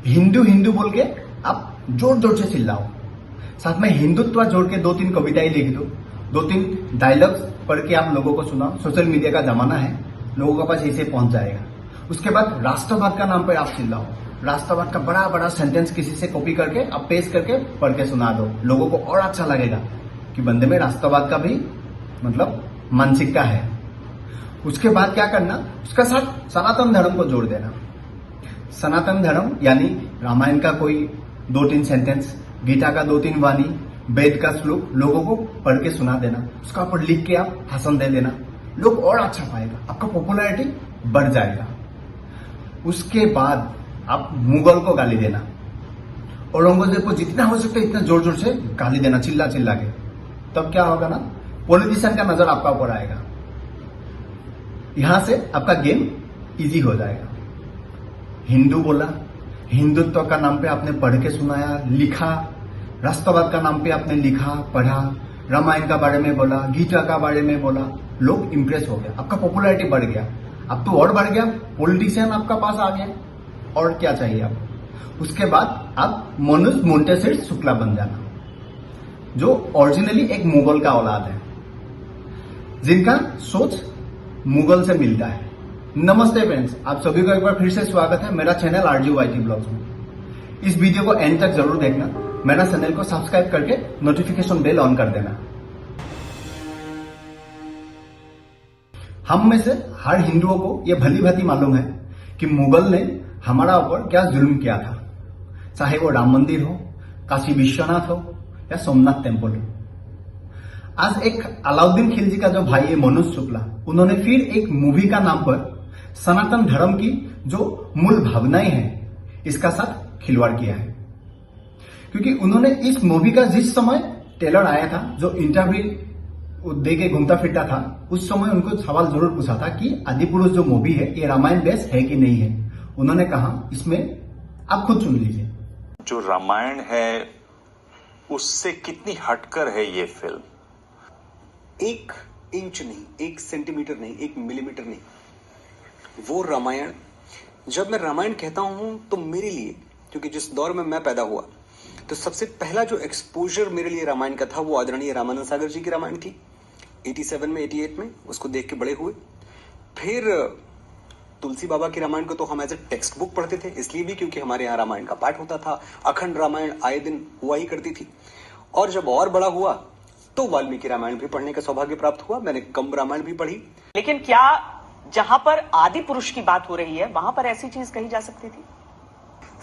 हिंदू हिंदू बोल के आप जोर जोर से चिल्लाओ, साथ में हिंदुत्व जोड़ के 2-3 कविताएं लिख दो, 2-3 डायलॉग्स पढ़ के आप लोगों को सुनाओ। सोशल मीडिया का जमाना है, लोगों के पास ऐसे पहुंच जाएगा। उसके बाद राष्ट्रवाद का नाम पर आप चिल्लाओ, राष्ट्रवाद का बड़ा बड़ा सेंटेंस किसी से कॉपी करके आप पेस्ट करके पढ़ के सुना दो। लोगों को और अच्छा लगेगा कि बंदे में राष्ट्रवाद का भी मतलब मानसिकता है। उसके बाद क्या करना, उसका साथ सनातन धर्म को जोड़ देना। सनातन धर्म यानी रामायण का कोई 2-3 सेंटेंस, गीता का 2-3 वाणी, वेद का श्लोक लोगों को पढ़ के सुना देना। उसका ऊपर लिख के आप भाषण दे देना, लोग और अच्छा पाएगा, आपका पॉपुलैरिटी बढ़ जाएगा। उसके बाद आप मुगल को गाली देना, औरंगजेब को जितना हो सकता है इतना जोर जोर से गाली देना, चिल्ला चिल्ला के। तब क्या होगा ना, पॉलिटिशियन का नजर आपका ऊपर आएगा। यहां से आपका गेम इजी हो जाएगा। हिंदू बोला, हिंदुत्व का नाम पे आपने पढ़ के सुनाया, लिखा, राष्ट्रवाद का नाम पे आपने लिखा, पढ़ा, रामायण का बारे में बोला, गीता का बारे में बोला, लोग इंप्रेस हो गया, आपका पॉपुलैरिटी बढ़ गया। अब तो और बढ़ गया, पॉलिटिशियन आपका पास आ गया, और क्या चाहिए आपको। उसके बाद आप मनुज मोंटेसरी शुक्ला बन जाना, जो ओरिजिनली एक मुगल का औलाद है, जिनका सोच मुगल से मिलता है। नमस्ते फ्रेंड्स, आप सभी को एक बार फिर से स्वागत है मेरा चैनल RGYT ब्लॉग्स में। इस वीडियो को एंड तक जरूर देखना, मेरा चैनल को सब्सक्राइब करके नोटिफिकेशन बेल ऑन कर देना। हम में से हर हिंदुओं को यह भली भांति मालूम है कि मुगल ने हमारा ऊपर क्या जुल्म किया था, चाहे वो राम मंदिर हो, काशी विश्वनाथ हो या सोमनाथ टेम्पल हो। आज एक अलाउद्दीन खिलजी का जो भाई है मनोज शुक्ला, उन्होंने फिर एक मूवी का नाम पर सनातन धर्म की जो मूल भावनाएं हैं इसका साथ खिलवाड़ किया है। क्योंकि उन्होंने इस मूवी का जिस समय ट्रेलर आया था, जो इंटरव्यू दे के घूमता फिरता था, उस समय उनको सवाल जरूर पूछा था कि आदिपुरुष जो मूवी है ये रामायण बेस है कि नहीं है। उन्होंने कहा इसमें आप खुद सुन लीजिए। जो रामायण है उससे कितनी हटकर है ये फिल्म। 1 इंच नहीं, 1 सेंटीमीटर नहीं, 1 मिलीमीटर नहीं, वो रामायण। जब मैं रामायण कहता हूं तो मेरे लिए, क्योंकि जिस दौर में मैं पैदा हुआ तो सबसे पहला जो एक्सपोजर मेरे लिए रामायण का था वो आदरणीय रामानंद सागर जी की रामायण थी। 87 में 88 में उसको देख के बड़े हुए। फिर तुलसी बाबा की रामायण को तो हम एज ए टेक्स्ट बुक पढ़ते थे, इसलिए भी क्योंकि हमारे यहाँ रामायण का पाठ होता था। अखंड रामायण आए दिन हुआ ही करती थी। और जब और बड़ा हुआ तो वाल्मीकि रामायण भी पढ़ने का सौभाग्य प्राप्त हुआ। मैंने कंब रामायण भी पढ़ी। लेकिन क्या जहां पर आदि पुरुष की बात हो रही है वहां पर ऐसी चीज कही जा सकती थी?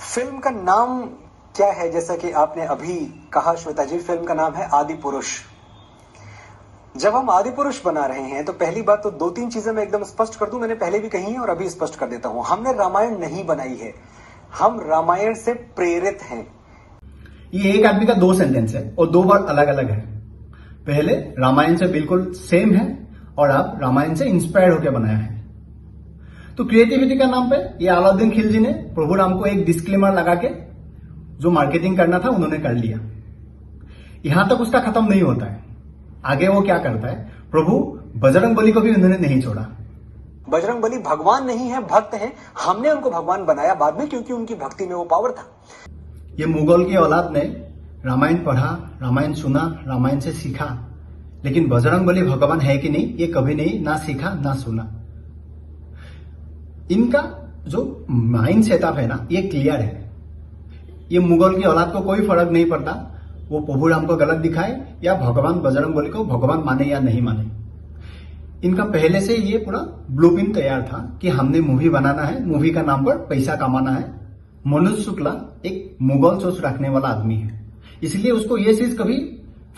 फिल्म का नाम क्या है, जैसा कि आपने अभी कहा श्वेता जी, फिल्म का नाम है आदि पुरुष। जब हम आदि पुरुष बना रहे हैं तो पहली बात तो 2-3 चीजें मैं एकदम स्पष्ट कर दूं, मैंने पहले भी कही है और अभी स्पष्ट कर देता हूं। हमने रामायण नहीं बनाई है, हम रामायण से प्रेरित हैं। ये एक आदमी का 2 सेंटेंस है और 2 बार अलग अलग है। पहले रामायण से बिल्कुल सेम है और आप रामायण से इंस्पायर होकर बनाया है। तो क्रिएटिविटी का नाम पे ये अलाउद्दीन खिलजी ने प्रभु राम को एक डिस्क्लेमर लगा के जो मार्केटिंग करना था उन्होंने कर लिया। यहां तक उसका खत्म नहीं होता है। आगे वो क्या करता है, प्रभु बजरंग बली को भी उन्होंने नहीं छोड़ा। बजरंग बली भगवान नहीं है, भक्त हैं। हमने उनको भगवान बनाया बाद में, क्योंकि उनकी भक्ति में वो पावर था। ये मुगल की औलाद ने रामायण पढ़ा, रामायण सुना, रामायण से सीखा, लेकिन बजरंग बली भगवान है कि नहीं ये कभी नहीं ना सीखा ना सुना। इनका जो माइंड सेटअप है ना ये क्लियर है। ये मुगल की औलाद को कोई फर्क नहीं पड़ता वो प्रभु राम को गलत दिखाए या भगवान बजरंग बली को भगवान माने या नहीं माने। इनका पहले से ये पूरा ब्लूप्रिंट तैयार था कि हमने मूवी बनाना है, मूवी का नाम पर पैसा कमाना है। मनोज शुक्ला एक मुगल सोच रखने वाला आदमी है, इसलिए उसको ये चीज कभी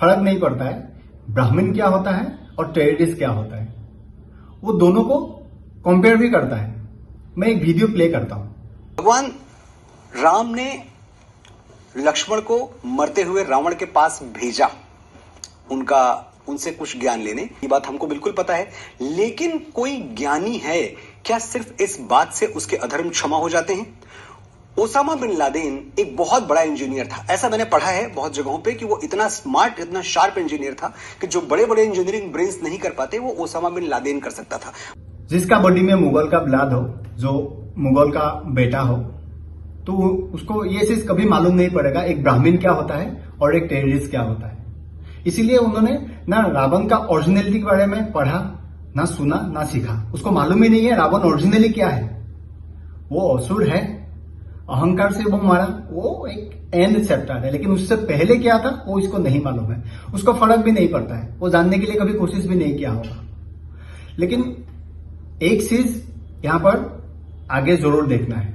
फर्क नहीं पड़ता है ब्राह्मण क्या होता है और टेररिस्ट क्या होता है। वो दोनों को कंपेयर भी करता है। मैं एक वीडियो प्ले करता हूं। भगवान राम ने लक्ष्मण को मरते हुए रावण के पास भेजा उनसे कुछ ज्ञान लेने। ये बात हमको बिल्कुल पता है, लेकिन कोई ज्ञानी है क्या सिर्फ इस बात से उसके अधर्म क्षमा हो जाते हैं? ओसामा बिन लादेन एक बहुत बड़ा इंजीनियर था। ऐसा मैंने पढ़ा है बहुत जगहों पे कि वो इतना स्मार्ट, इतना शार्प इंजीनियर था कि जो बड़े बड़े इंजीनियरिंग ब्रेन्स नहीं कर पाते वो ओसामा बिन लादेन कर सकता था। जिसका बॉडी में मुगल का ब्लड हो, जो मुगल का बेटा हो, तो उसको ये चीज कभी मालूम नहीं पड़ेगा एक ब्राह्मण क्या होता है और एक टेररिस्ट क्या होता है। इसीलिए उन्होंने ना रावण का ओरिजिनलिटी के बारे में पढ़ा, ना सुना, ना सीखा। उसको मालूम ही नहीं है रावण ओरिजिनली क्या है। वो असुर है, अहंकार से वो मारा, वो एक एंड चैप्टर है, लेकिन उससे पहले क्या था वो इसको नहीं मालूम है। उसको फर्क भी नहीं पड़ता है, वो जानने के लिए कभी कोशिश भी नहीं किया होगा। लेकिन एक चीज यहां पर आगे जरूर देखना है,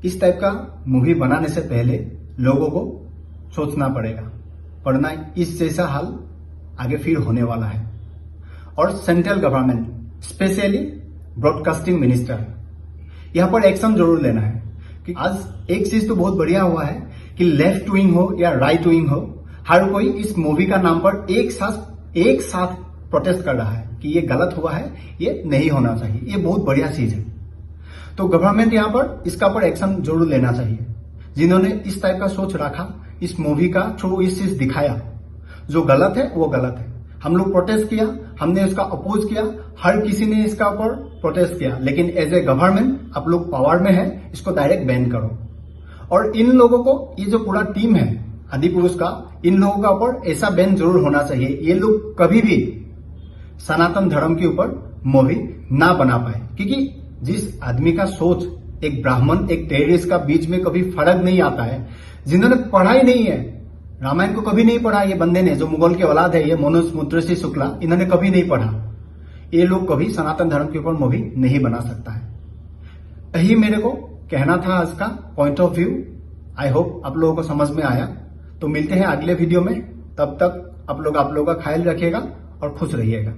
इस टाइप का मूवी बनाने से पहले लोगों को सोचना पड़ेगा, वरना इस जैसा हाल आगे फिर होने वाला है। और central government specially broadcasting minister यहां पर एक्शन जरूर लेना है कि आज एक चीज तो बहुत बढ़िया हुआ है कि लेफ्ट विंग हो या राइट विंग हो, हर कोई इस मूवी का नाम पर एक साथ प्रोटेस्ट कर रहा है कि ये गलत हुआ है, ये नहीं होना चाहिए। ये बहुत बढ़िया चीज है। तो गवर्नमेंट यहां पर इसका पर एक्शन जरूर लेना चाहिए। जिन्होंने इस टाइप का सोच रखा, इस मूवी का थ्रू इस चीज दिखाया, जो गलत है वो गलत है। हम लोग प्रोटेस्ट किया, हमने उसका अपोज किया, हर किसी ने इसका ऊपर प्रोटेस्ट किया, लेकिन एज ए गवर्नमेंट आप लोग पावर में है, इसको डायरेक्ट बैन करो। और इन लोगों को, ये जो पूरा टीम है आदि पुरुष का, इन लोगों का ऊपर ऐसा बैन जरूर होना चाहिए, ये लोग कभी भी सनातन धर्म के ऊपर मूवी ना बना पाए। क्योंकि जिस आदमी का सोच एक ब्राह्मण एक टेररिस्ट का बीच में कभी फर्क नहीं आता है, जिन्होंने पढ़ा ही नहीं है, रामायण को कभी नहीं पढ़ा, ये बंदे ने जो मुगल के औलाद है, ये मनुस्मृति शुक्ला, इन्होंने कभी नहीं पढ़ा, ये लोग कभी सनातन धर्म के ऊपर मूवी नहीं बना सकता है। यही मेरे को कहना था आज का point of view. I hope आप लोगों को समझ में आया। तो मिलते हैं अगले वीडियो में, तब तक आप लोग का ख्याल रखिएगा और खुश रहिएगा।